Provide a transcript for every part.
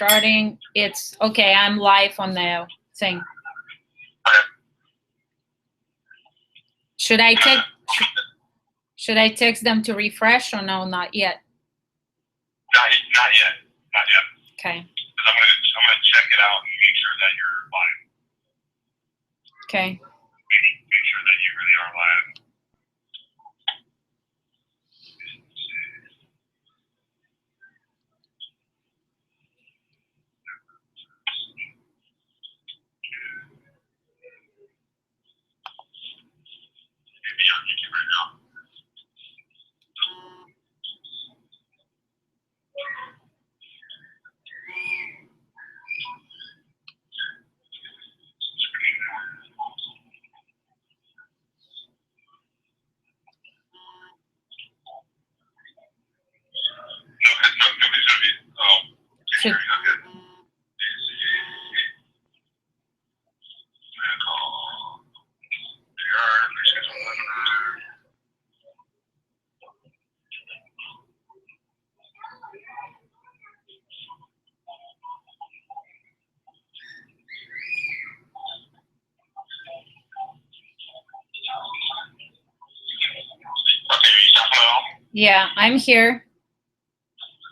starting. It's okay. I'm live on the thing. Should I text them to refresh or no? Not yet. Not yet. Not yet. Okay. I'm gonna check it out and make sure that you're live. Okay. Make sure that you really are live. Maybe on YouTube right now. Nobody's gonna be. Should, yeah, I'm here.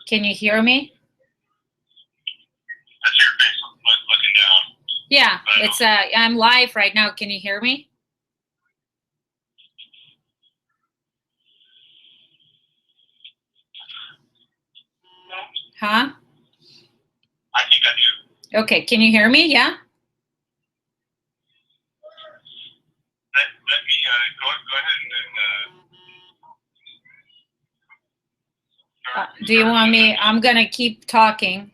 Can you hear me? That's your face looking down. Yeah, it's I'm live right now. Can you hear me? Huh? I think I do. Okay, can you hear me? Yeah? Let me go ahead and Do you want me? I'm gonna keep talking.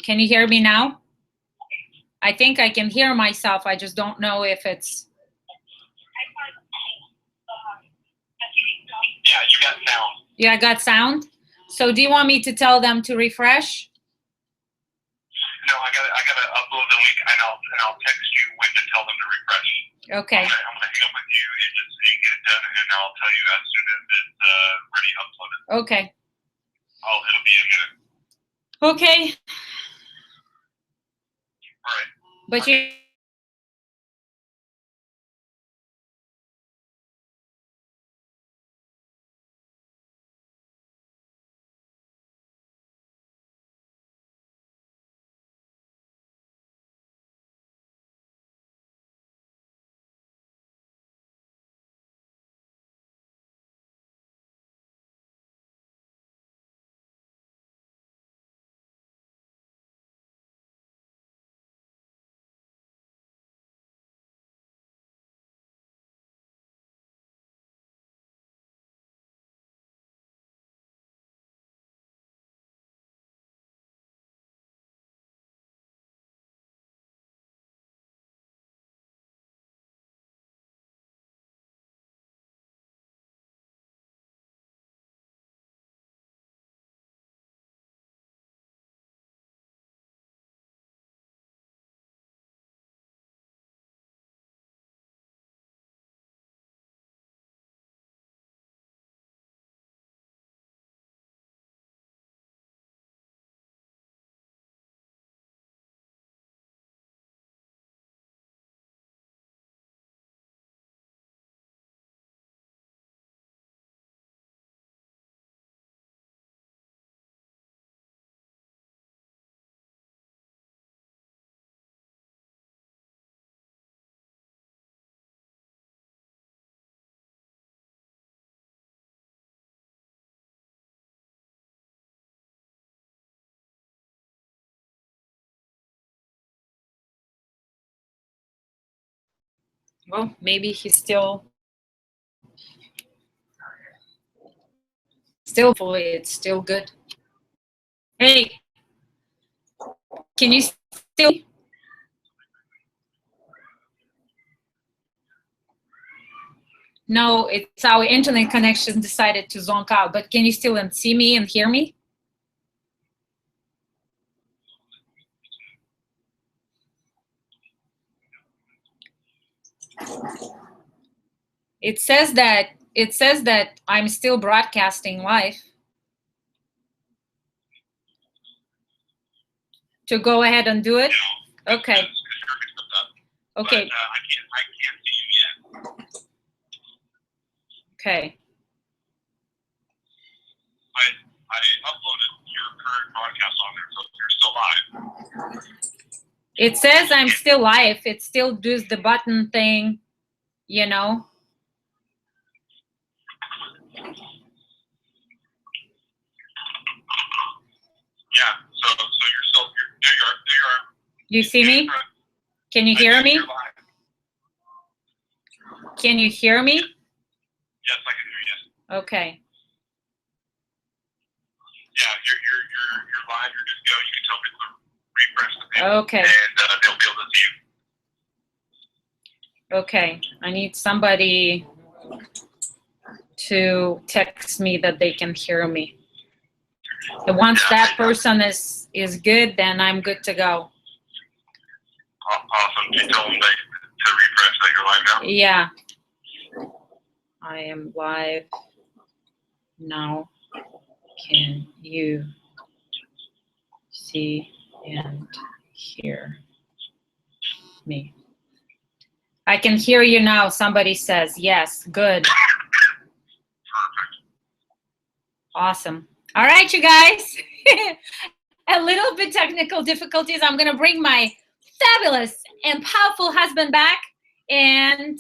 Can you hear me now? I think I can hear myself. I just don't know if it's. Yeah, you got sound. Yeah, I got sound. So do you want me to tell them to refresh? No, I gotta upload the link and I'll text you when to tell them to refresh. Okay. I'm gonna hang up with you and just get it done, and I'll tell you as soon as it's ready uploaded. Okay. It'll be a minute. Okay. All right. But you. Well, maybe he's still hopefully it's still good. Hey, can you still? No, it's our internet connection decided to zonk out, but can you still see me and hear me? It says that I'm still broadcasting live. To go ahead and do it? You know, Okay. because you're mixed up. Okay. But, I can't see you yet. Okay. I uploaded your current broadcast on there, so you're still live. It says I'm still live. It still does the button thing, you know. Yeah, so you're still, there you are. You see me? Can you hear me? Can you hear me? Yes, I can hear you. Okay. Yeah, you're live. You're good to go. You can tell people to refresh the page. Okay. And they'll be able to see you. Okay. I need somebody to text me that they can hear me. And once that person is good, then I'm good to go. Awesome. Can you tell them to refresh that you're live now? Yeah. I am live now. Can you see and hear me? I can hear you now. Somebody says yes. Good. Perfect. Awesome. All right, you guys. A little bit technical difficulties. I'm going to bring my fabulous and powerful husband back, and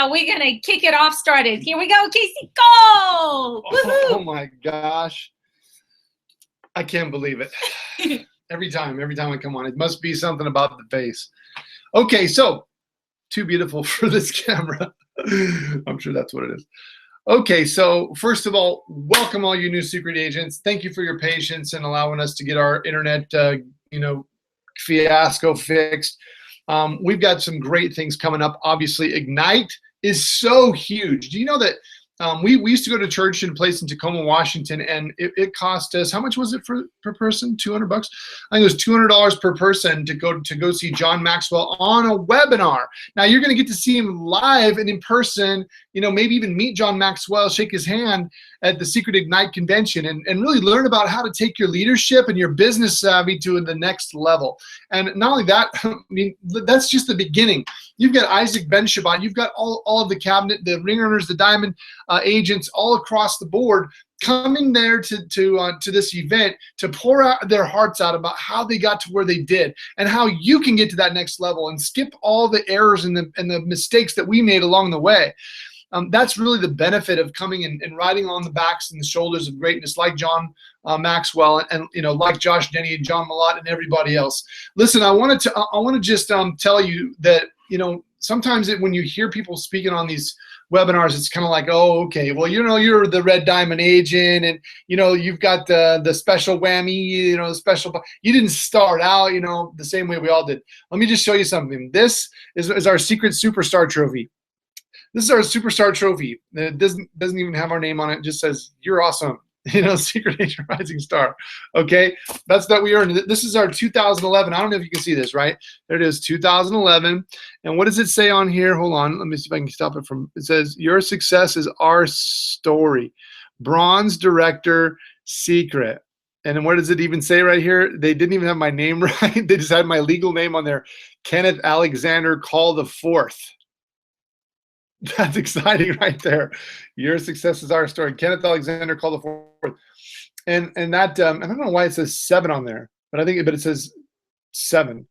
we're going to kick it off started. Here we go, Casey. Go! Oh my gosh. I can't believe it. Every time I come on, it must be something about the face. Okay, so too beautiful for this camera. I'm sure that's what it is. Okay, so first of all, welcome all you new secret agents. Thank you for your patience and allowing us to get our internet, fiasco fixed. We've got some great things coming up. Obviously, Ignite is so huge. Do you know that we used to go to church in a place in Tacoma, Washington, and it cost us, how much was it per person? $200 bucks? I think it was $200 per person to go see John Maxwell on a webinar. Now you're going to get to see him live and in person, maybe even meet John Maxwell, shake his hand at the Secret Ignite convention, and really learn about how to take your leadership and your business savvy to the next level. And not only that, I mean, that's just the beginning. You've got Isaac Ben Shabbat, you've got all of the cabinet, the ring earners, the diamond agents all across the board coming there to this event to pour out their hearts out about how they got to where they did and how you can get to that next level and skip all the errors and the mistakes that we made along the way. That's really the benefit of coming and riding on the backs and the shoulders of greatness like John Maxwell and like Josh Denny and John Malott and everybody else. Listen, I want to just tell you that sometimes when you hear people speaking on these webinars, it's kind of like, oh, okay, well, you're the red diamond agent, and you've got the special whammy, the special. You didn't start out, the same way we all did. Let me just show you something. This is our secret superstar trophy. This is our superstar trophy. It doesn't even have our name on it. It just says you're awesome. Secret Agent Rising Star. Okay, that's that we earned. This is our 2011. I don't know if you can see this, right? There it is, 2011. And what does it say on here? Hold on. Let me see if I can stop it from. It says your success is our story. Bronze Director Secret. And then what does it even say right here? They didn't even have my name right. They just had my legal name on there. Kenneth Alexander Call the Fourth. That's exciting right there. Your success is our story. Kenneth Alexander Call the Fourth. And that I don't know why it says 7 on there, but it says 7.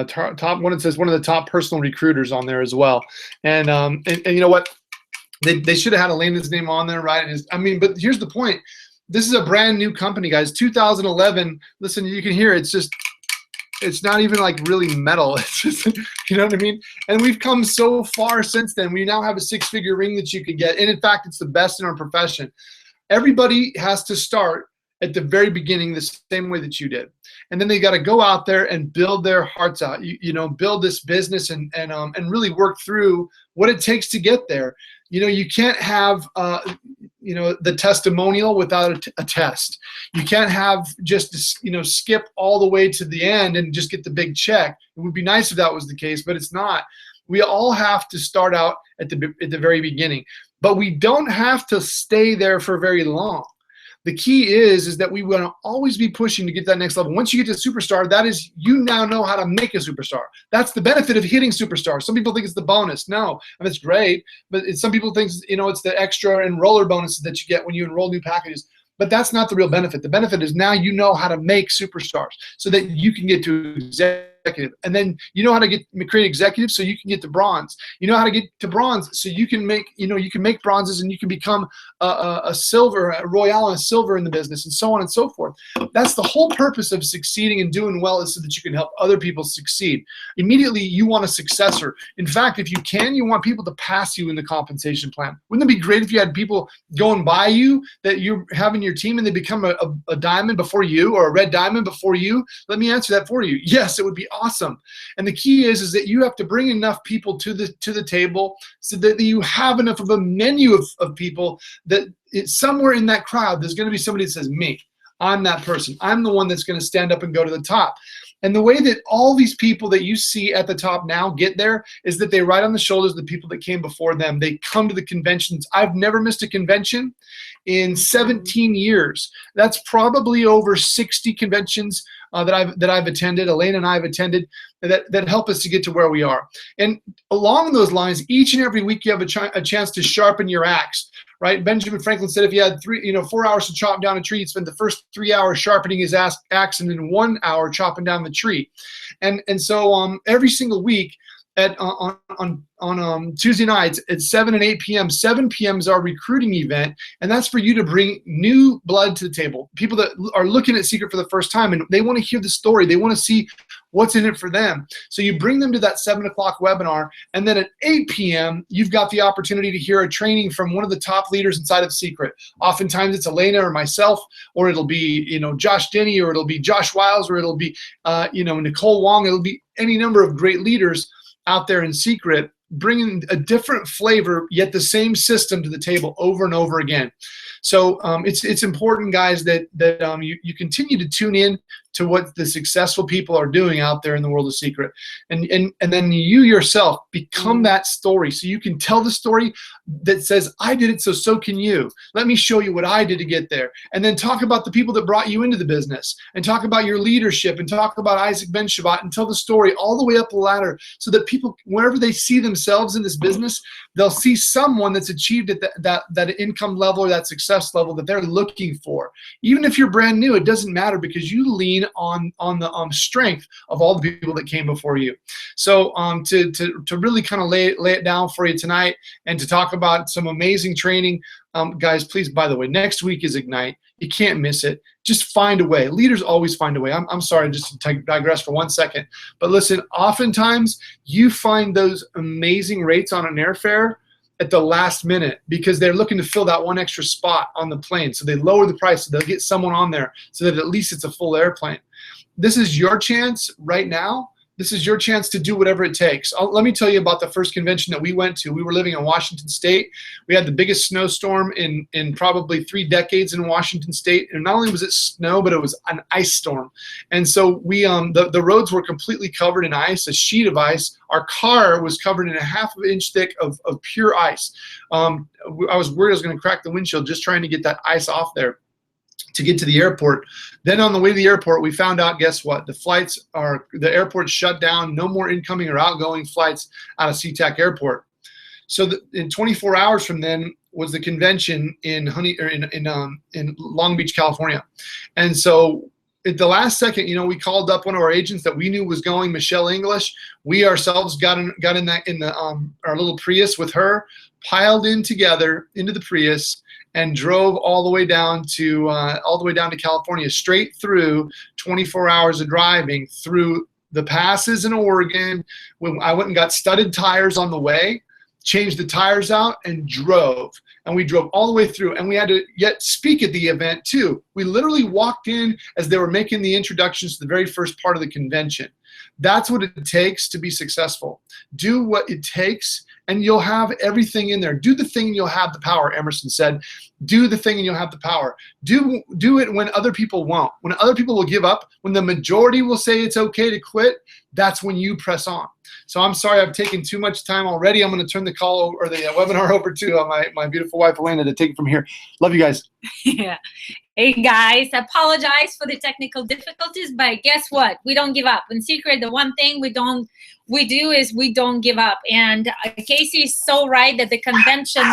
Top one, it says one of the top personal recruiters on there as well. And you know what? They should have had Elena's name on there, right? But here's the point. This is a brand new company, guys. 2011. Listen, you can hear it. It's not even like really metal. It's just, you know what I mean? And we've come so far since then. We now have a 6-figure ring that you can get. And in fact, it's the best in our profession. Everybody has to start at the very beginning the same way that you did. And then they got to go out there and build their hearts out, build this business and really work through what it takes to get there. You can't have, the testimonial without a test. You can't have just, skip all the way to the end and just get the big check. It would be nice if that was the case, but it's not. We all have to start out at the very beginning, but we don't have to stay there for very long. The key is that we want to always be pushing to get that next level. Once you get to superstar, that is, you now know how to make a superstar. That's the benefit of hitting superstar. Some people think it's the bonus. No, I mean, it's great, but some people think, it's the extra enroller bonuses that you get when you enroll new packages. But that's not the real benefit. The benefit is now you know how to make superstars so that you can get to executive. And then you know how to create executive so you can get to bronze. You know how to get to bronze so you can make, you can make bronzes and you can become a silver, a royale and a silver in the business, and so on and so forth. That's the whole purpose of succeeding and doing well, is so that you can help other people succeed. Immediately, you want a successor. In fact, if you can, you want people to pass you in the compensation plan. Wouldn't it be great if you had people going by you that you have in your team and they become a diamond before you, or a red diamond before you? Let me answer that for you. Yes, it would be awesome. And the key is that you have to bring enough people to the table so that you have enough of a menu of people that it's somewhere in that crowd there's going to be somebody that says, me, I'm that person. I'm the one that's going to stand up and go to the top. And the way that all these people that you see at the top now get there is that they ride on the shoulders of the people that came before them. They come to the conventions. I've never missed a convention in 17 years. That's probably over 60 conventions that I've attended. Elaine and I have attended that help us to get to where we are. And along those lines, each and every week you have a chance to sharpen your axe. Right? Benjamin Franklin said if he had 4 hours to chop down a tree, he'd spend the first 3 hours sharpening his axe and then 1 hour chopping down the tree. And so every single week on Tuesday nights at 7 and 8 p.m. 7 p.m. is our recruiting event, and that's for you to bring new blood to the table. People that are looking at Secret for the first time, and they want to hear the story. They want to see what's in it for them. So you bring them to that 7 o'clock webinar, and then at 8 p.m. you've got the opportunity to hear a training from one of the top leaders inside of Secret. Oftentimes it's Elena or myself, or it'll be Josh Denny, or it'll be Josh Wiles, or it'll be Nicole Wong. It'll be any number of great leaders out there in Secret, bringing a different flavor, yet the same system to the table over and over again. So it's important, guys, that you continue to tune in to what the successful people are doing out there in the world of Secret, and then you yourself become that story, so you can tell the story that says, I did it, so can you. Let me show you what I did to get there. And then talk about the people that brought you into the business, and talk about your leadership, and talk about Isaac Ben Shabbat, and tell the story all the way up the ladder, so that people, wherever they see themselves in this business, they'll see someone that's achieved at that income level or that success level that they're looking for. Even if you're brand new, it doesn't matter, because you lean on the strength of all the people that came before you. So to really kind of lay it down for you tonight, and to talk about some amazing training, guys, please, by the way, next week is Ignite. You can't miss it. Just find a way. Leaders always find a way. I'm sorry, just to digress for 1 second, but listen, oftentimes you find those amazing rates on an airfare at the last minute, because they're looking to fill that one extra spot on the plane. So they lower the price, so they'll get someone on there so that at least it's a full airplane. This is your chance right now. This is your chance to do whatever it takes. Let me tell you about the first convention that we went to. We were living in Washington State. We had the biggest snowstorm in probably 3 decades in Washington State. And not only was it snow, but it was an ice storm. And so we the roads were completely covered in ice, a sheet of ice. Our car was covered in a ½ inch thick of pure ice. I was worried I was going to crack the windshield just trying to get that ice off there to get to the airport. Then on the way to the airport, we found out, guess what? The airport's shut down. No more incoming or outgoing flights out of SeaTac Airport. So in 24 hours from then was the convention in Long Beach, California. And so at the last second, we called up one of our agents that we knew was going, Michelle English. We ourselves got in our little Prius with her, piled in together into the Prius, and drove all the way down to California, straight through 24 hours of driving through the passes in Oregon. When I went and got studded tires on the way, changed the tires out, and drove. And we drove all the way through, and we had to yet speak at the event too. We literally walked in as they were making the introductions to the very first part of the convention. That's what it takes to be successful. Do what it takes, and you'll have everything in there. Do the thing and you'll have the power, Emerson said. Do the thing and you'll have the power. Do it when other people won't. When other people will give up, when the majority will say it's okay to quit, that's when you press on. So I'm sorry I've taken too much time already. I'm going to turn the call or the webinar over to my beautiful wife, Elena, to take it from here. Love you guys. Yeah. Hey guys, apologize for the technical difficulties, but guess what? We don't give up. In Secret, the one thing we do is we don't give up. And Casey is so right that the convention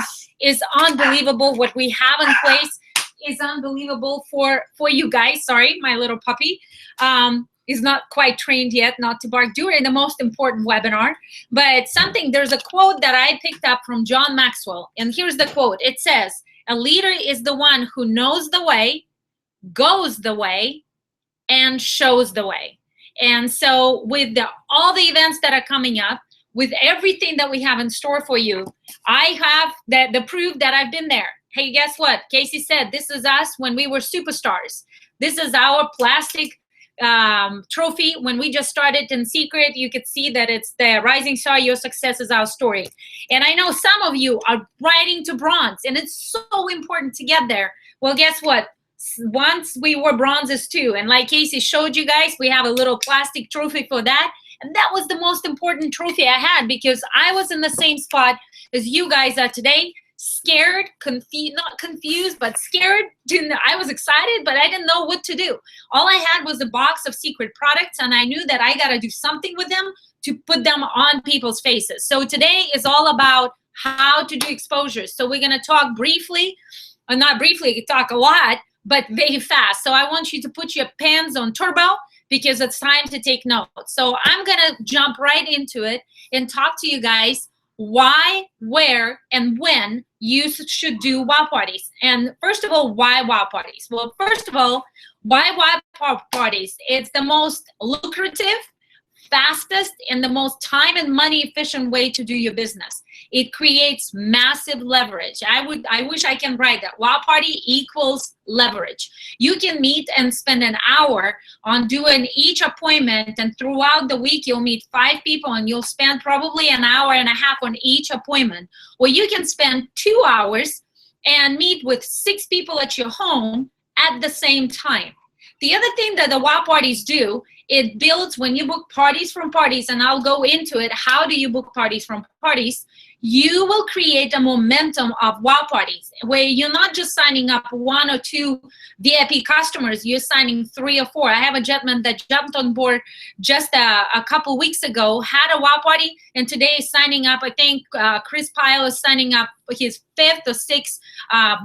is unbelievable. What we have in place is unbelievable for you guys. Sorry, my little puppy is not quite trained yet not to bark during the most important webinar. But there's a quote that I picked up from John Maxwell. And here's the quote. It says, "A leader is the one who knows the way, goes the way, and shows the way." And so with all the events that are coming up, with everything that we have in store for you, I have the proof that I've been there. Hey, guess what? Casey said, this is us when we were superstars. This is our plastic trophy. When we just started in Secret, you could see that it's the Rising Star, Your Success is Our Story. And I know some of you are riding to bronze, and it's so important to get there. Well, guess what? Once we were bronzes too. And like Casey showed you guys, we have a little plastic trophy for that. And that was the most important trophy I had, because I was in the same spot as you guys are today. Scared, not confused, but scared. I was excited, but I didn't know what to do. All I had was a box of Secret products, and I knew that I got to do something with them to put them on people's faces. So today is all about how to do exposures. So we're going to talk briefly, or not briefly, talk a lot, but very fast. So I want you to put your pens on turbo, because it's time to take notes. So I'm going to jump right into it and talk to you guys why, where, and when you should do wow parties. And first of all, why wow parties? Well, first of all, why wow parties? It's the most lucrative, fastest, and the most time and money efficient way to do your business. It creates massive leverage. I wish I can write that. Wow party equals leverage. You can meet and spend an hour on doing each appointment, and throughout the week you'll meet 5 people and you'll spend probably an hour and a half on each appointment. Or you can spend 2 hours and meet with 6 people at your home at the same time. The other thing that the wow parties do, it builds when you book parties from parties, and I'll go into it. How do you book parties from parties? You will create a momentum of wow parties where you're not just signing up 1 or 2 VIP customers, you're signing 3 or 4. I have a gentleman that jumped on board just a couple weeks ago, had a wow party, and today is signing up. I think Chris Pyle is signing up his 5th or 6th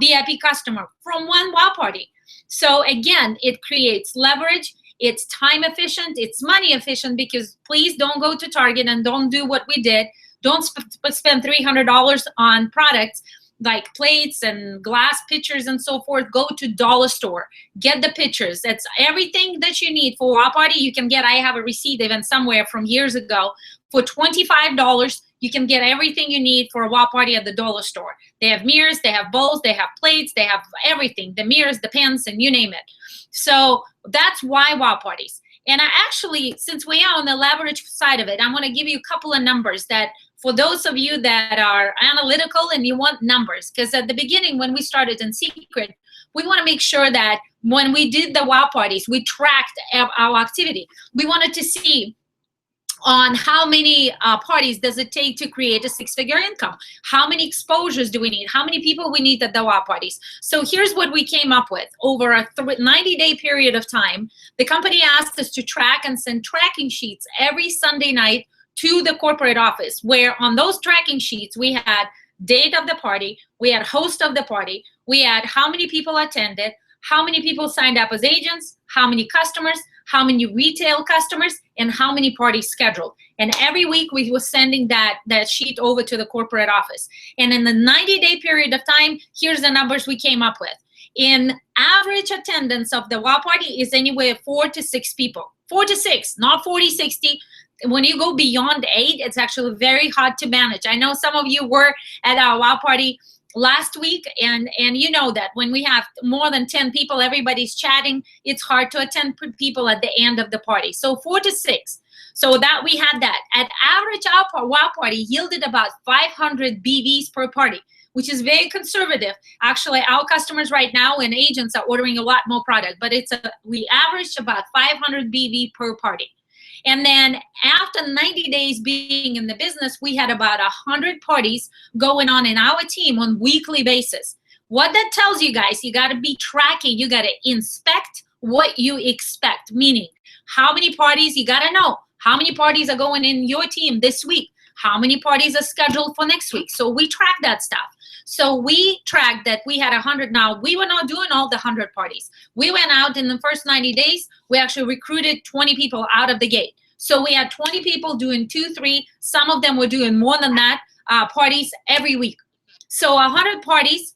VIP customer from one wow party. So again, it creates leverage. It's time efficient. It's money efficient, because please don't go to Target and don't do what we did. Don't spend $300 on products like plates and glass pitchers and so forth. Go to dollar store. Get the pitchers. That's everything that you need for a wow party. You can get, I have a receipt even somewhere from years ago, for $25. You can get everything you need for a wow party at the dollar store. They have mirrors, they have bowls, they have plates, they have everything. The mirrors, the pens, and you name it. So that's why wow parties. And I actually, since we are on the leverage side of it, I'm going to give you a couple of numbers that, for those of you that are analytical and you want numbers, because at the beginning when we started in Secret, we want to make sure that when we did the wow parties, we tracked our activity. We wanted to see on how many parties does it take to create a 6-figure income? How many exposures do we need? How many people we need at the wow parties? So here's what we came up with. Over a 90-day period of time, the company asked us to track and send tracking sheets every Sunday night to the corporate office, where on those tracking sheets we had date of the party, we had host of the party, we had how many people attended, how many people signed up as agents, how many customers, how many retail customers, and how many parties scheduled. And every week we were sending that sheet over to the corporate office. And in the 90-day period of time, here's the numbers we came up with. In average attendance of the wow party is anywhere 4 to 6 people. 4 to 6, not 40, 60. When you go beyond 8, it's actually very hard to manage. I know some of you were at our wow party last week, and you know that when we have more than 10 people, everybody's chatting, it's hard to attend people at the end of the party. So 4 to 6. So that we had that. At average, our wow party yielded about 500 BVs per party, which is very conservative. Actually, our customers right now and agents are ordering a lot more product, but we averaged about 500 BV per party. And then after 90 days being in the business, we had about 100 parties going on in our team on weekly basis. What that tells you guys, you got to be tracking, you got to inspect what you expect, meaning how many parties, you got to know how many parties are going in your team this week, how many parties are scheduled for next week. So we track that stuff. So we tracked that we had 100. Now, we were not doing all the 100 parties. We went out in the first 90 days. We actually recruited 20 people out of the gate. So we had 20 people doing 2, 3. Some of them were doing more than that, parties every week. So 100 parties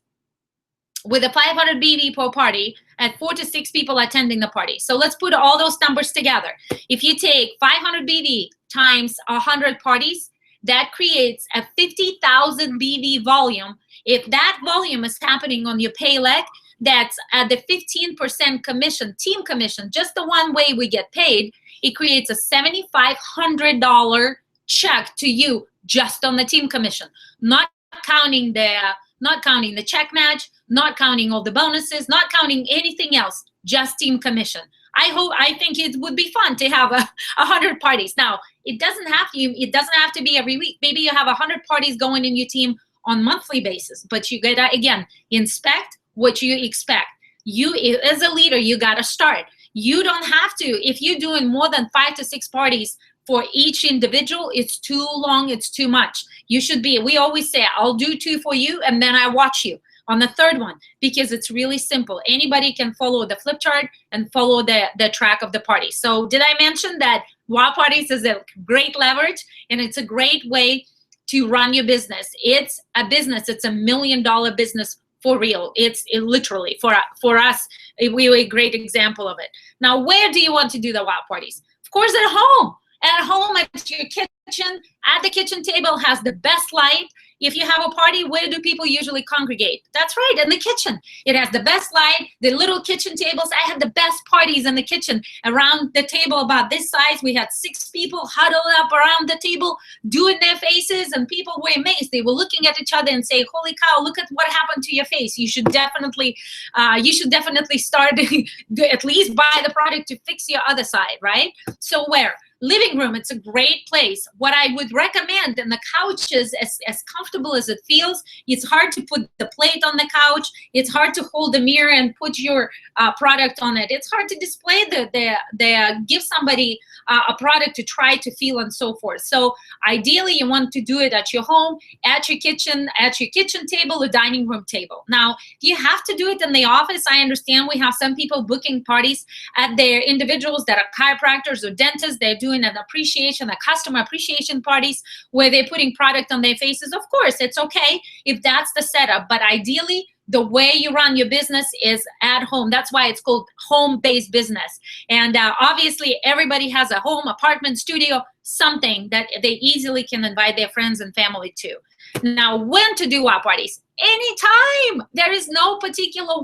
with a 500 BV per party and 4 to 6 people attending the party. So let's put all those numbers together. If you take 500 BV times 100 parties, that creates a 50,000 BV volume. If that volume is happening on your pay leg, that's at the 15% commission, team commission, just the one way we get paid, it creates a $7,500 check to you just on the team commission, not counting the check match, not counting all the bonuses, not counting anything else, just team commission. I think it would be fun to have 100 parties. Now, it doesn't have to be every week. Maybe you have 100 parties going in your team on monthly basis, but you gotta, again, inspect what you expect. You, as a leader, you gotta start. You don't have to, if you're doing more than 5 to 6 parties for each individual, it's too long, it's too much. You should be, we always say, I'll do 2 for you, and then I watch you on the third one, because it's really simple. Anybody can follow the flip chart and follow the track of the party. So did I mention that WOW Parties is a great leverage, and it's a great way to run your business. It's a business, it's $1 million business for real. It literally, for us, we're a great example of it. Now, where do you want to do the WOW Parties? Of course, at home. At home, at your kitchen, at the kitchen table has the best light. If you have a party, where do people usually congregate? That's right, in the kitchen. It has the best light, the little kitchen tables. I had the best parties in the kitchen. Around the table about this size, we had 6 people huddled up around the table, doing their faces, and people were amazed. They were looking at each other and say, holy cow, look at what happened to your face. You should definitely start at least buy the product to fix your other side, right? So where? Living room, it's a great place. What I would recommend, and the couch is as comfortable as it feels. It's hard to put the plate on the couch. It's hard to hold the mirror and put your product on it. It's hard to display give somebody a product to try to feel and so forth. So ideally, you want to do it at your home, at your kitchen table, or dining room table. Now, if you have to do it in the office, I understand we have some people booking parties at their individuals that are chiropractors or dentists. They're doing an appreciation, a customer appreciation parties where they're putting product on their faces. Of course, it's okay if that's the setup, but ideally, the way you run your business is at home. That's why it's called home-based business. And obviously, everybody has a home, apartment, studio, something that they easily can invite their friends and family to. Now, when to do WOW parties? Anytime. There is no particular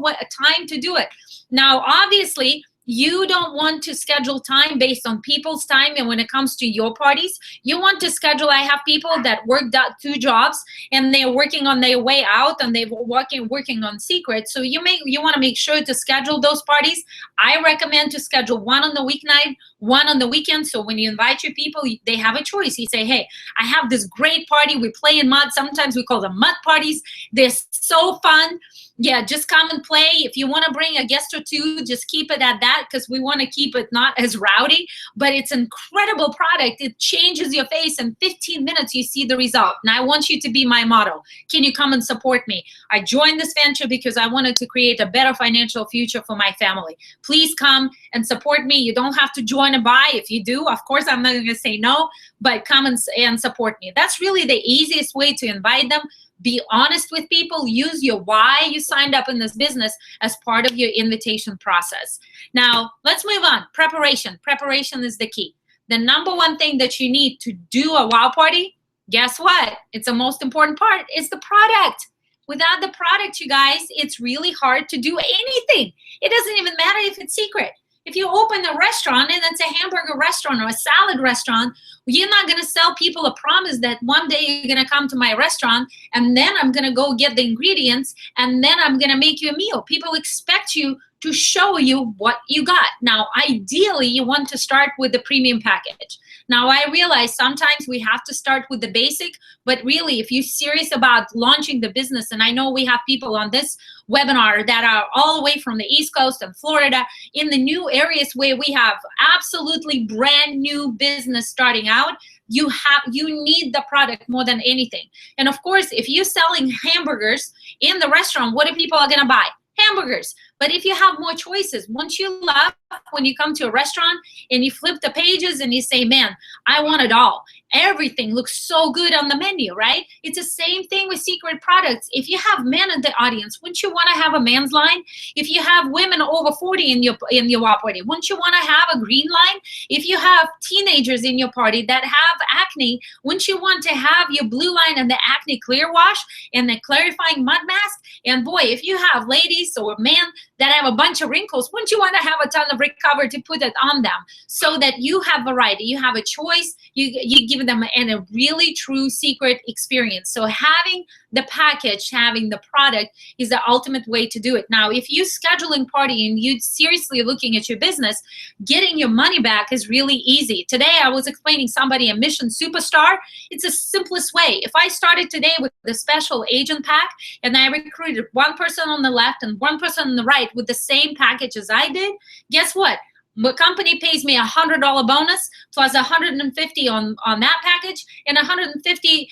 time to do it. Now, obviously, you don't want to schedule time based on people's time. And when it comes to your parties, you want to schedule, I have people that worked out 2 jobs and they're working on their way out and they're working on secrets. So you want to make sure to schedule those parties. I recommend to schedule one on the weeknight, one on the weekend. So when you invite your people, they have a choice. You say, hey, I have this great party. We play in mud. Sometimes we call them mud parties. They're so fun. Yeah, just come and play. If you want to bring a guest or 2, just keep it at that, because we want to keep it not as rowdy, but it's an incredible product. It changes your face. In 15 minutes, you see the result. And I want you to be my model. Can you come and support me? I joined this venture because I wanted to create a better financial future for my family. Please come and support me. You don't have to join and buy. If you do, of course, I'm not going to say no, but come and support me. That's really the easiest way to invite them. Be honest with people. Use your why you signed up in this business as part of your invitation process. Now, let's move on. Preparation. Preparation is the key. The number one thing that you need to do a WOW party, guess what? It's the most important part. It's the product. Without the product, you guys, it's really hard to do anything. It doesn't even matter if it's secret. If you open a restaurant and it's a hamburger restaurant or a salad restaurant, you're not going to sell people a promise that one day you're going to come to my restaurant and then I'm going to go get the ingredients and then I'm going to make you a meal. People expect you to show you what you got. Now, ideally, you want to start with the premium package. Now, I realize sometimes we have to start with the basic, but really, if you're serious about launching the business, and I know we have people on this webinar that are all the way from the East Coast and Florida, in the new areas where we have absolutely brand new business starting out, you need the product more than anything. And of course, if you're selling hamburgers in the restaurant, what are people gonna buy? Hamburgers. But if you have more choices, once you love when you come to a restaurant and you flip the pages and you say, man, I want it all. Everything looks so good on the menu, right? It's the same thing with secret products. If you have men in the audience, wouldn't you want to have a man's line? If you have women over 40 in your party, wouldn't you want to have a green line? If you have teenagers in your party that have acne, wouldn't you want to have your blue line and the acne clear wash and the clarifying mud mask? And boy, if you have ladies or men that have a bunch of wrinkles, wouldn't you want to have a ton of recover to put it on them so that you have variety, you have a choice, you give them a really true secret experience. So having the package, having the product is the ultimate way to do it. Now, if you're scheduling party and you're seriously looking at your business, getting your money back is really easy. Today, I was explaining somebody a Mission Superstar. It's the simplest way. If I started today with the special agent pack and I recruited one person on the left and one person on the right with the same package as I did, guess what? The company pays me $100 bonus plus $150 on that package and $150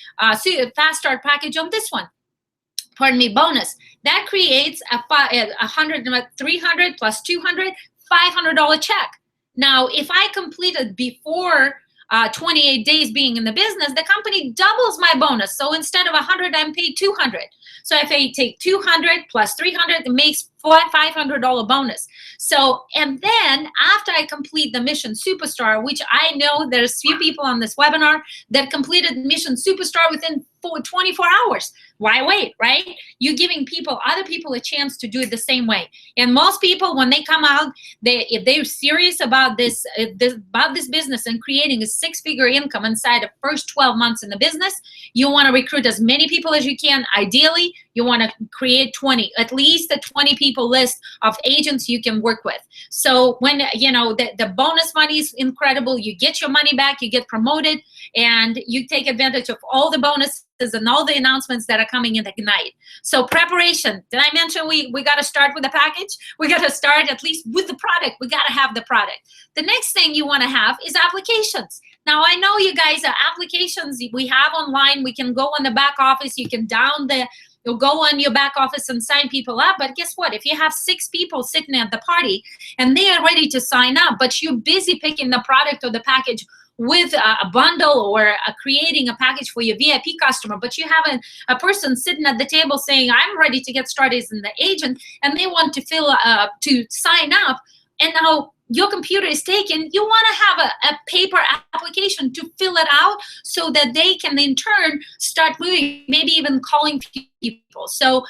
fast start package on this one. Pardon me, bonus. That creates a $300 plus $200, $500 check. Now, if I completed before 28 days being in the business, the company doubles my bonus. So instead of 100, I'm paid 200. So if I take 200 plus 300, it makes $500 bonus. So, and then after I complete the Mission Superstar, which I know there's few people on this webinar that completed Mission Superstar within 24 hours. Why wait, right? You're giving other people a chance to do it the same way. And most people, when they come out, if they're serious about this business and creating a six-figure income inside the first 12 months in the business, you want to recruit as many people as you can. Ideally, you want to create at least a 20 people list of agents you can work with. So when, the bonus money is incredible, you get your money back, you get promoted, and you take advantage of all the bonuses and all the announcements that are coming in Ignite. So preparation, did I mention we got to start with the package? We got to start at least with the product. We got to have the product. The next thing you want to have is applications. Now, I know you guys are applications we have online. We can go on the back office. You can you'll go on your back office and sign people up. But guess what? If you have 6 people sitting at the party and they are ready to sign up, but you're busy picking the product or the package with a bundle or creating a package for your VIP customer, but you have a person sitting at the table saying, I'm ready to get started as an agent, and they want to sign up, and now your computer is taken, you want to have a paper application to fill it out so that they can in turn start moving, maybe even calling people. So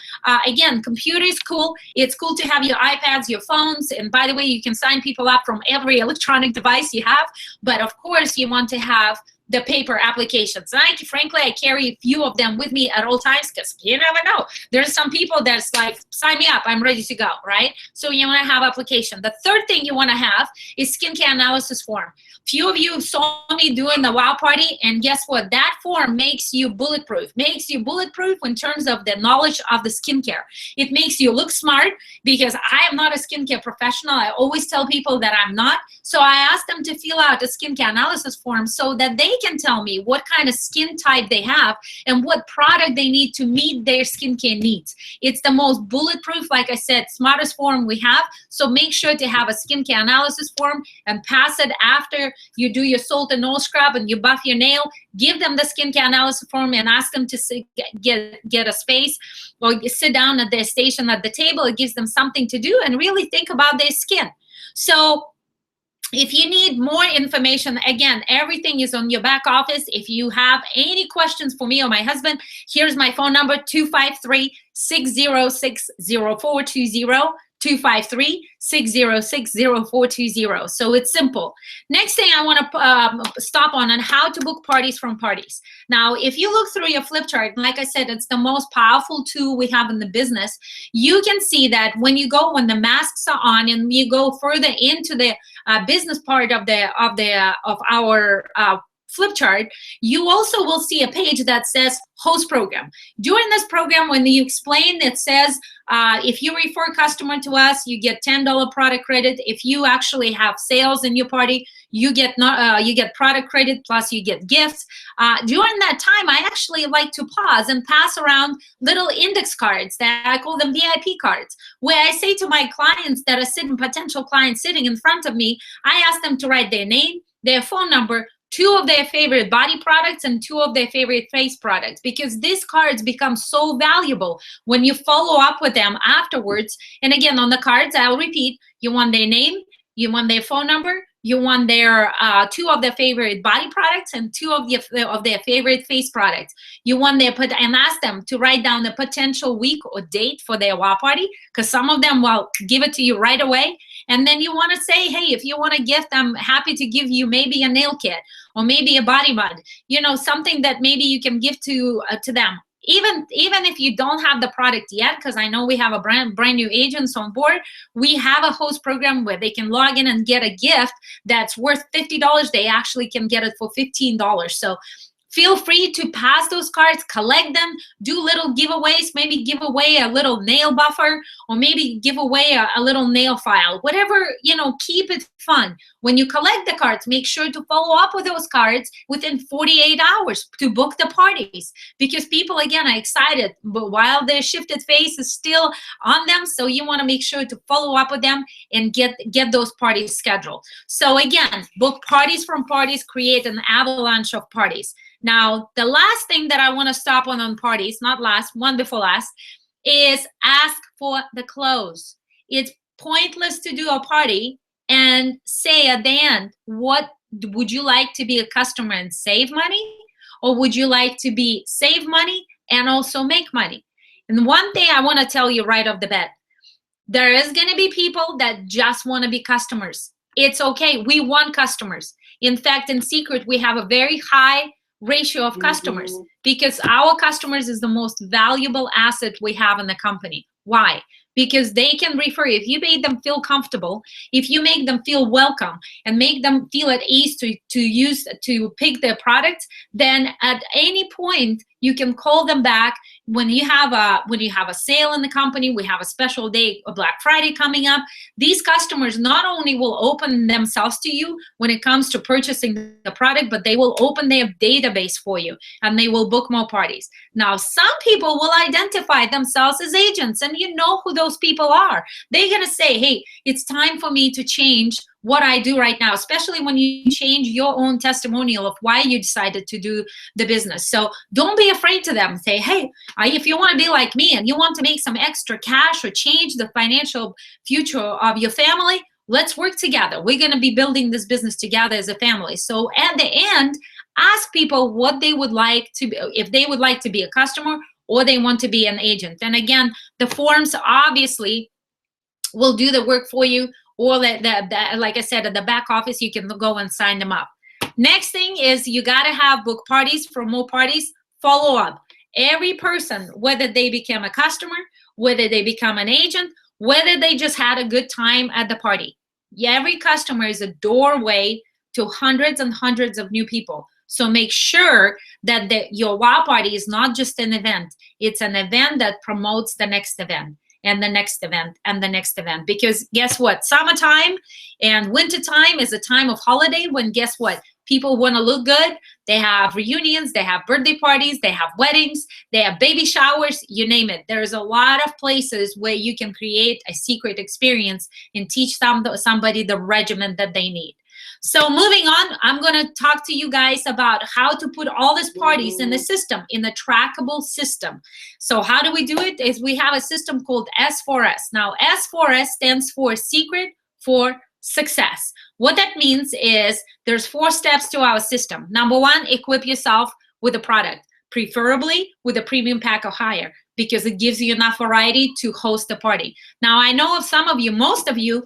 again, computer is cool. It's cool to have your iPads, your phones, and by the way, you can sign people up from every electronic device you have, but of course you want to have the paper applications. And frankly, I carry a few of them with me at all times because you never know. There's some people that's like, sign me up, I'm ready to go, right? So you want to have application. The third thing you want to have is skincare analysis form. Few of you saw me doing the WOW party, and guess what? That form makes you bulletproof. Makes you bulletproof in terms of the knowledge of the skincare. It makes you look smart because I am not a skincare professional. I always tell people that I'm not. So I ask them to fill out a skincare analysis form so that they can tell me what kind of skin type they have and what product they need to meet their skincare needs. It's the most bulletproof, like I said, smartest form we have. So make sure to have a skincare analysis form and pass it after you do your salt and oil scrub and you buff your nail. Give them the skincare analysis form and ask them to get a space or sit down at their station at the table. It gives them something to do and really think about their skin. So if you need more information, again, everything is on your back office. If you have any questions for me or my husband, here's my phone number, 253-606-0420. 253-606-0420. So it's simple. Next thing I want to stop on how to book parties from parties. Now, if you look through your flip chart, like I said, it's the most powerful tool we have in the business. You can see that when the masks are on and you go further into the business part of our flip chart, you also will see a page that says host program. During this program, when you explain, it says if you refer a customer to us, you get $10 product credit. If you actually have sales in your party, you get product credit, plus you get gifts. During that time, I actually like to pause and pass around little index cards that I call them VIP cards, where I say to my clients that are potential clients sitting in front of me, I ask them to write their name, their phone number, 2 of their favorite body products, and 2 of their favorite face products, because these cards become so valuable when you follow up with them afterwards. And again, on the cards, I'll repeat, you want their name, you want their phone number, you want their 2 of their favorite body products and 2 of their favorite face products. You want and ask them to write down the potential week or date for their WOW party, because some of them will give it to you right away. And then you want to say, hey, if you want a gift, I'm happy to give you maybe a nail kit or maybe a body mud, something that maybe you can give to them. Even if you don't have the product yet, because I know we have a brand new agents on board, we have a host program where they can log in and get a gift that's worth $50. They actually can get it for $15. So feel free to pass those cards, collect them, do little giveaways, maybe give away a little nail buffer, or maybe give away a little nail file, whatever, keep it fun. When you collect the cards, make sure to follow up with those cards within 48 hours to book the parties, because people, again, are excited, but while their shifted face is still on them, so you want to make sure to follow up with them and get those parties scheduled. So again, book parties from parties, create an avalanche of parties. Now, the last thing that I want to stop on parties, not last, one before last, is ask for the close. It's pointless to do a party and say at the end, what would you like to be a customer and save money? Or would you like to be save money and also make money? And one thing I want to tell you right off the bat, there is going to be people that just want to be customers. It's okay. We want customers. In fact, in secret, we have a very high ratio of customers, because our customers is the most valuable asset we have in the company. Why? Because they can refer. If you make them feel comfortable, if you make them feel welcome and make them feel at ease to pick their products, then at any point you can call them back. When you have a sale in the company, we have a special day, a Black Friday coming up. These customers not only will open themselves to you when it comes to purchasing the product, but they will open their database for you and they will book more parties. Now, some people will identify themselves as agents, and you know who those people are. They're gonna say, hey, it's time for me to change what I do right now, especially when you change your own testimonial of why you decided to do the business. So don't be afraid to them. Say, hey, if you want to be like me and you want to make some extra cash or change the financial future of your family, let's work together. We're going to be building this business together as a family. So at the end, ask people what they would like to, if they would like to be a customer or they want to be an agent. And again, the forms obviously will do the work for you. Or like I said, at the back office, you can go and sign them up. Next thing is you got to have book parties for more parties. Follow up. Every person, whether they become a customer, whether they become an agent, whether they just had a good time at the party. Every customer is a doorway to hundreds and hundreds of new people. So make sure that your WOW party is not just an event. It's an event that promotes the next event. And the next event, and the next event. Because guess what? Summertime and wintertime is a time of holiday when, guess what? People want to look good. They have reunions, they have birthday parties, they have weddings, they have baby showers, you name it. There's a lot of places where you can create a secret experience and teach somebody the regimen that they need. So moving on, I'm going to talk to you guys about how to put all these parties in the system, in the trackable system. So how do we do it? Is we have a system called S4S. Now, S4S stands for Secret for Success. What that means is there's 4 steps to our system. Number 1, equip yourself with a product, preferably with a premium pack or higher. because it gives you enough variety to host a party. Now, I know of some of you, most of you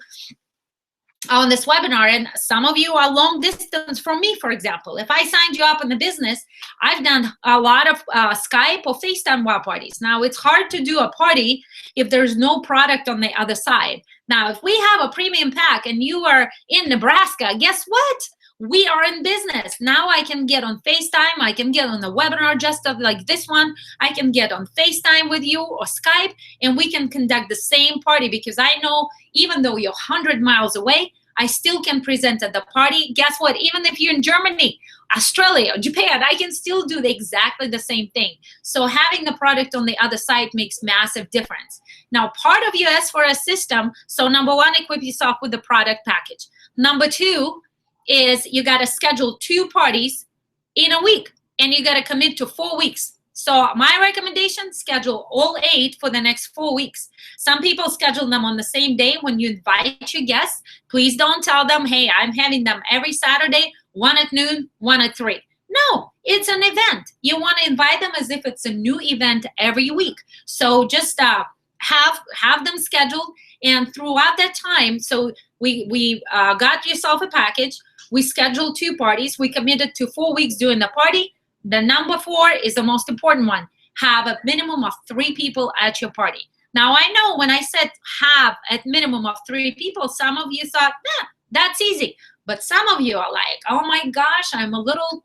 on this webinar, and some of you are long distance from me, for example. If I signed you up in the business, I've done a lot of Skype or FaceTime wow parties. Now, it's hard to do a party if there's no product on the other side. Now, if we have a premium pack and you are in Nebraska, guess what? We are in business. Now I can get on FaceTime. I can get on a webinar just like this one. I can get on FaceTime with you or Skype, and we can conduct the same party, because I know even though you're 100 miles away, I still can present at the party. Guess what? Even if you're in Germany, Australia, Japan, I can still do exactly the same thing. So having the product on the other side makes massive difference. Now, part of your S4S system, so number one, equip yourself with the product package. Number two is you got to schedule 2 parties in a week, and you got to commit to 4 weeks. So my recommendation, schedule all 8 for the next 4 weeks. Some people schedule them on the same day. When you invite your guests, please don't tell them, hey, I'm having them every Saturday, 1 at noon, 1 at 3. No, it's an event. You want to invite them as if it's a new event every week. So just have them scheduled, and throughout that time, so we got yourself a package. We scheduled 2 parties. We committed to 4 weeks doing the party. The number 4 is the most important one. Have a minimum of 3 people at your party. Now, I know when I said have a minimum of 3 people, some of you thought, nah, that's easy. But some of you are like, oh my gosh, I'm a little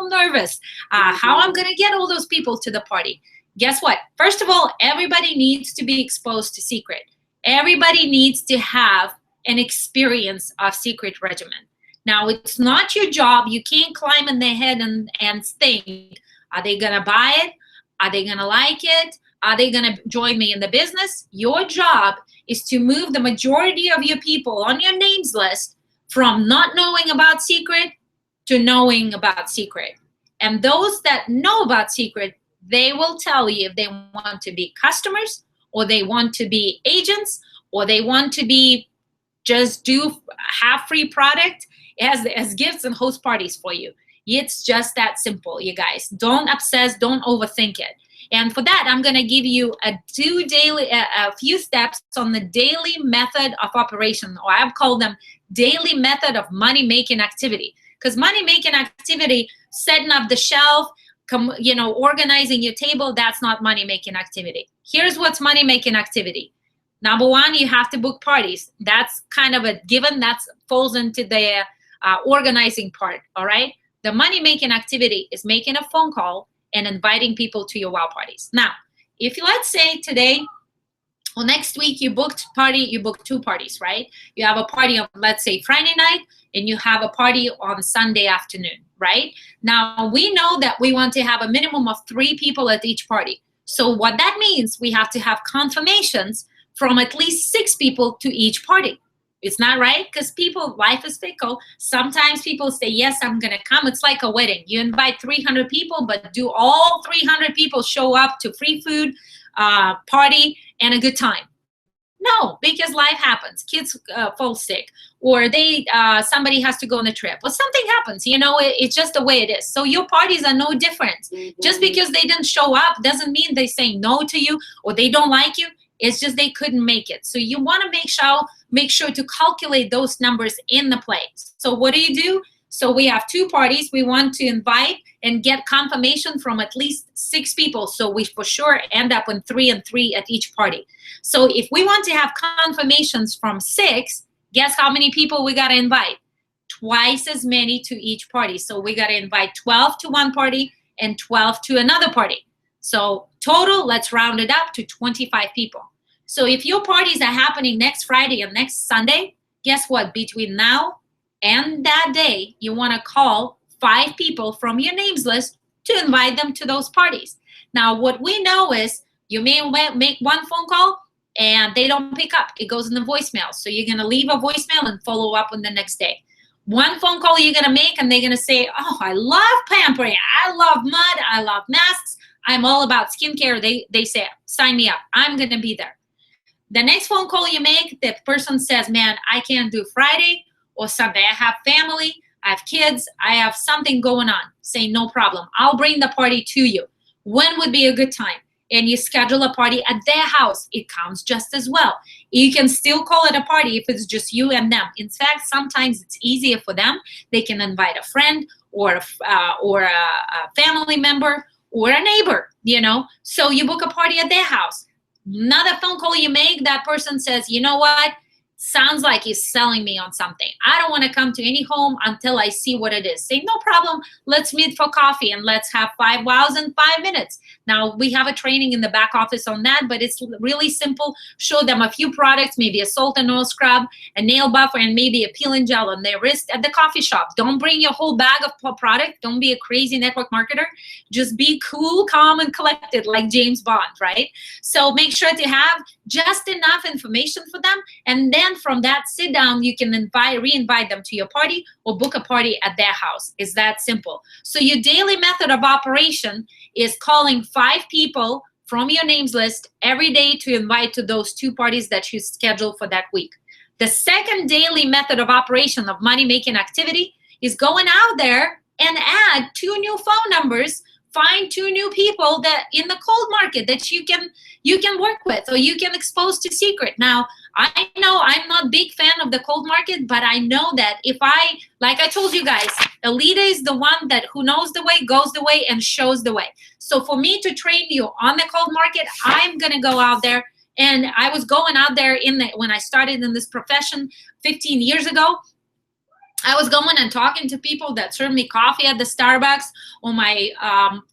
nervous. How I'm gonna get all those people to the party? Guess what? First of all, everybody needs to be exposed to secret. Everybody needs to have an experience of secret regimen. Now, it's not your job. You can't climb in their head and think, are they going to buy it? Are they going to like it? Are they going to join me in the business? Your job is to move the majority of your people on your names list from not knowing about secret to knowing about secret. And those that know about secret, they will tell you if they want to be customers, or they want to be agents, or they want to be just have free product as gifts and host parties for you. It's just that simple, you guys. Don't obsess, don't overthink it. And for that, I'm gonna give you a few steps on the daily method of operation, or I've called them daily method of money-making activity. Because money-making activity, setting up the shelf, organizing your table, that's not money-making activity. Here's what's money-making activity. Number 1, you have to book parties. That's kind of a given. That falls into the organizing part, all right? The money-making activity is making a phone call and inviting people to your wow parties. Now, if let's say today or next week you booked 2 parties, right? You have a party on, let's say, Friday night, and you have a party on Sunday afternoon, right? Now, we know that we want to have a minimum of 3 people at each party. So what that means, we have to have confirmations from at least 6 people to each party. It's not right, because life is fickle. Sometimes people say, yes, I'm gonna come. It's like a wedding. You invite 300 people, but do all 300 people show up to free food, party, and a good time? No, because life happens. Kids fall sick, or somebody has to go on a trip, or something happens. It's just the way it is. So your parties are no different. Mm-hmm. Just because they didn't show up doesn't mean they say no to you or they don't like you. It's just they couldn't make it. So you want to make sure to calculate those numbers in the place. So what do? So we have 2 parties. We want to invite and get confirmation from at least 6 people. So we for sure end up in 3 and 3 at each party. So if we want to have confirmations from 6, guess how many people we got to invite? Twice as many to each party. So we got to invite 12 to one party and 12 to another party. So total, let's round it up to 25 people. So if your parties are happening next Friday and next Sunday, guess what? Between now and that day, you want to call 5 people from your names list to invite them to those parties. Now, what we know is you may make 1 phone call and they don't pick up. It goes in the voicemail. So you're going to leave a voicemail and follow up on the next day. 1 phone call you're going to make and they're going to say, oh, I love pampering. I love mud. I love masks. I'm all about skincare. They say, sign me up. I'm going to be there. The next phone call you make, the person says, man, I can't do Friday or Sunday. I have family. I have kids. I have something going on. Say, no problem. I'll bring the party to you. When would be a good time? and you schedule a party at their house, it counts just as well. You can still call it a party if it's just you and them. In fact, sometimes it's easier for them. They can invite a friend or a family member or a neighbor, you know. So you book a party at their house. Another phone call you make, that person says, you know what? Sounds like he's selling me on something. I don't want to come to any home until I see what it is. Say, no problem. Let's meet for coffee and let's have 5 wows in 5 minutes. Now, we have a training in the back office on that, but it's really simple. Show them a few products, maybe a salt and oil scrub, a nail buffer, and maybe a peeling gel on their wrist at the coffee shop. Don't bring your whole bag of product. Don't be a crazy network marketer. Just be cool, calm, and collected like James Bond, right? So make sure to have just enough information for them, and then from that sit down, you can re-invite them to your party or book a party at their house. It's that simple. So your daily method of operation is calling 5 people from your names list every day to invite to those 2 parties that you schedule for that week. The second daily method of operation of money-making activity is going out there and add 2 new phone numbers, find 2 new people that in the cold market that you can work with or you can expose to secret. Now, I know I'm not a big fan of the cold market, but I know that if like I told you guys, a leader is the one that who knows the way, goes the way, and shows the way. So for me to train you on the cold market, I'm gonna go out there. And I was going out there when I started in this profession 15 years ago. I was going and talking to people that serve me coffee at the Starbucks, or my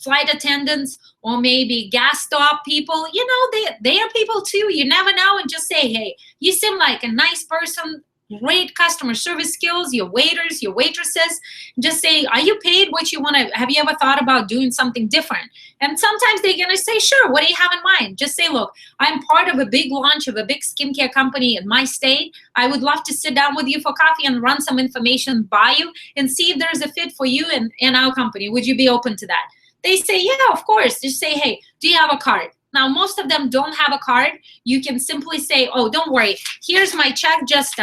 flight attendants, or maybe gas stop people. You know, they are people too. You never know. And just say, hey, you seem like a nice person, great customer service skills, your waiters, your waitresses. Just say, are you paid what you want to? Have you ever thought about doing something different? And sometimes they're going to say, sure, what do you have in mind? Just say, look, I'm part of a big launch of a big skincare company in my state. I would love to sit down with you for coffee and run some information by you and see if there's a fit for you and our company. Would you be open to that? They say, yeah, of course. Just say, hey, do you have a card? Now, most of them don't have a card. You can simply say, oh, don't worry. Here's my check. Just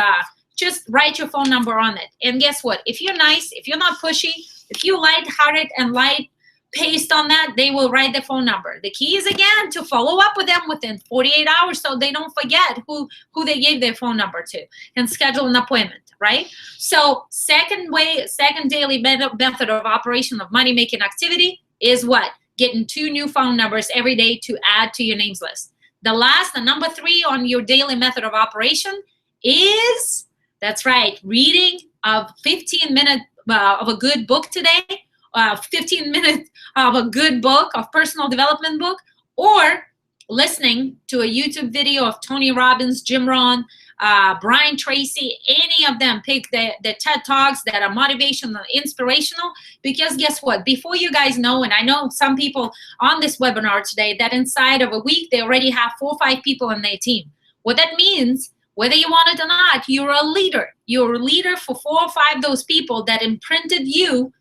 write your phone number on it. And guess what? If you're nice, if you're not pushy, if you light-hearted and light-paced on that, they will write the phone number. The key is, again, to follow up with them within 48 hours so they don't forget who they gave their phone number to and schedule an appointment, right? So second daily method of operation of money-making activity is what? Getting 2 new phone numbers every day to add to your names list. The number 3 on your daily method of operation is, that's right, reading of 15 minutes of a good book today, 15 minutes of a good book, of personal development book, or listening to a YouTube video of Tony Robbins, Jim Rohn, Brian Tracy, any of them. Pick the TED Talks that are motivational, inspirational, because guess what? Before you guys know, and I know some people on this webinar today, that inside of a week, they already have 4 or 5 people on their team. What that means, whether you want it or not, you're a leader. You're a leader for 4 or 5 of those people that imprinted you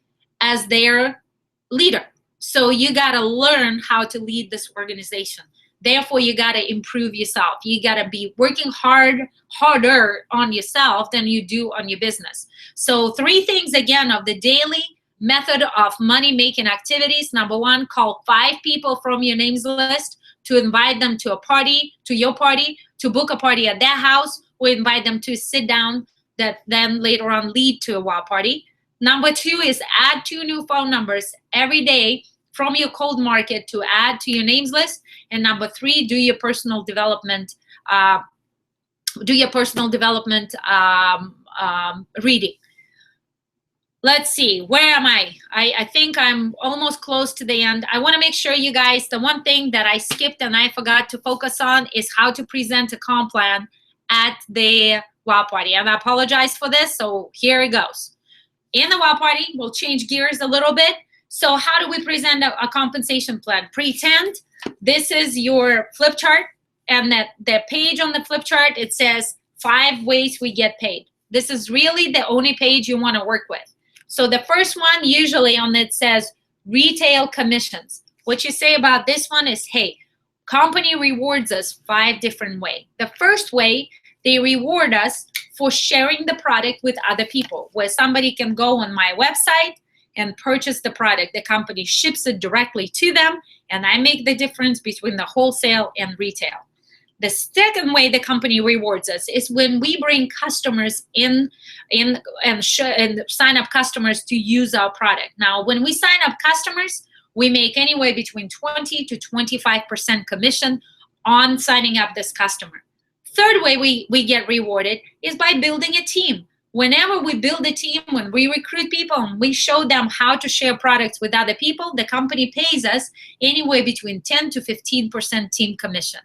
as their leader. So you got to learn how to lead this organization. Therefore, you got to improve yourself. You got to be working harder on yourself than you do on your business. So 3 things, again, of the daily method of money-making activities. Number 1, call 5 people from your names list to invite them to a party, to your party, to book a party at their house, or invite them to sit down that then later on lead to a wow party. Number 2 is add 2 new phone numbers every day from your cold market to add to your names list. And number 3, do your personal development, reading. Let's see, where am I? I think I'm almost close to the end. I want to make sure you guys, the one thing that I skipped and I forgot to focus on is how to present a comp plan at the wow party. And I apologize for this, so here it goes. In the wow party, we'll change gears a little bit. So how do we present a compensation plan? Pretend this is your flip chart, and that the page on the flip chart, it says 5 ways we get paid. This is really the only page you want to work with. So the first one usually on it says retail commissions. What you say about this one is, hey, company rewards us 5 different ways. The first way, they reward us for sharing the product with other people, where somebody can go on my website, and purchase the product. The company ships it directly to them, and I make the difference between the wholesale and retail. The second way the company rewards us is when we bring customers in and sign up customers to use our product. Now, when we sign up customers, we make anywhere between 20 to 25% commission on signing up this customer. Third way we get rewarded is by building a team. Whenever we build a team, when we recruit people and we show them how to share products with other people, the company pays us anywhere between 10 to 15% team commission.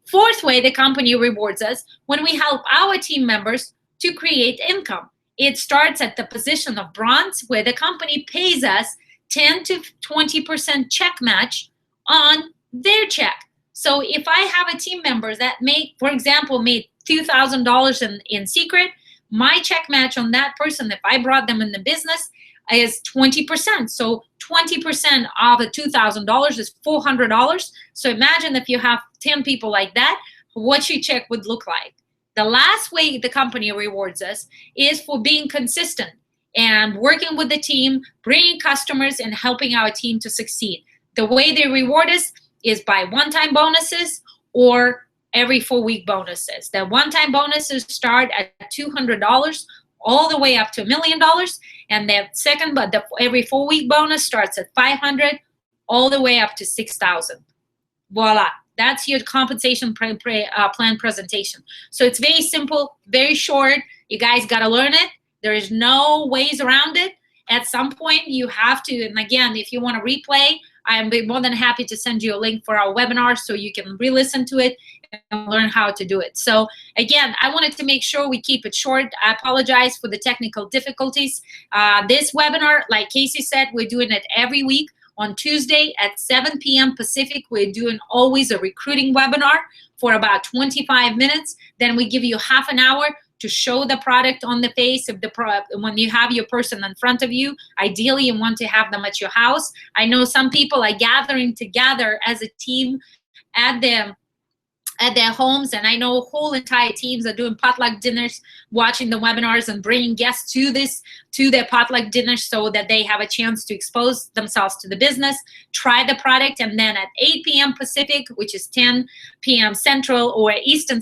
Fourth way the company rewards us when we help our team members to create income. It starts at the position of bronze, where the company pays us 10 to 20% check match on their check. So if I have a team member that for example, made $2,000 in secret, my check match on that person, if I brought them in the business, is 20%. So 20% of the $2,000 is $400. So imagine if you have 10 people like that, what your check would look like. The last way the company rewards us is for being consistent and working with the team, bringing customers, and helping our team to succeed. The way they reward us is by one-time bonuses or every 4-week bonuses. The one-time bonuses start at $200 all the way up to $1 million, and the every 4-week bonus starts at $500 all the way up to $6,000. Voila, that's your compensation plan presentation. So it's very simple, very short. You guys got to learn it. There is no ways around it. At some point, you have to, and again, if you want to replay, I am more than happy to send you a link for our webinar so you can re-listen to it and learn how to do it. So again, I wanted to make sure we keep it short. I apologize for the technical difficulties. This webinar, like Casey said, we're doing it every week. On Tuesday at 7 p.m. Pacific, we're doing always a recruiting webinar for about 25 minutes. Then we give you half an hour to show the product on the face of the product. When you have your person in front of you, ideally you want to have them at your house. I know some people are gathering together as a team at their homes, and I know whole entire teams are doing potluck dinners, watching the webinars and bringing guests to their potluck dinners so that they have a chance to expose themselves to the business, try the product, and then at 8 p.m. Pacific, which is 10 p.m. Central or Eastern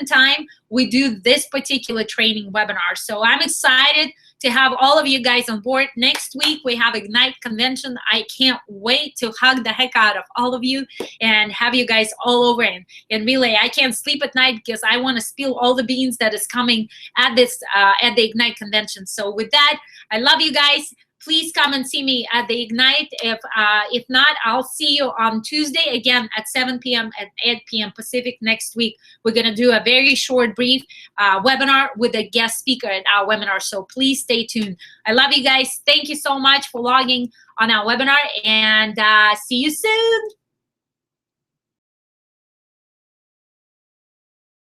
Time, we do this particular training webinar. So I'm excited to have all of you guys on board. Next week, we have Ignite Convention. I can't wait to hug the heck out of all of you and have you guys all over in relay. I can't sleep at night because I want to spill all the beans that is coming at the Ignite Convention. So with that, I love you guys. Please come and see me at the Ignite. If not, I'll see you on Tuesday again at 7 p.m. and 8 p.m. Pacific next week. We're going to do a very short, brief webinar with a guest speaker at our webinar. So please stay tuned. I love you guys. Thank you so much for logging on our webinar, and see you soon.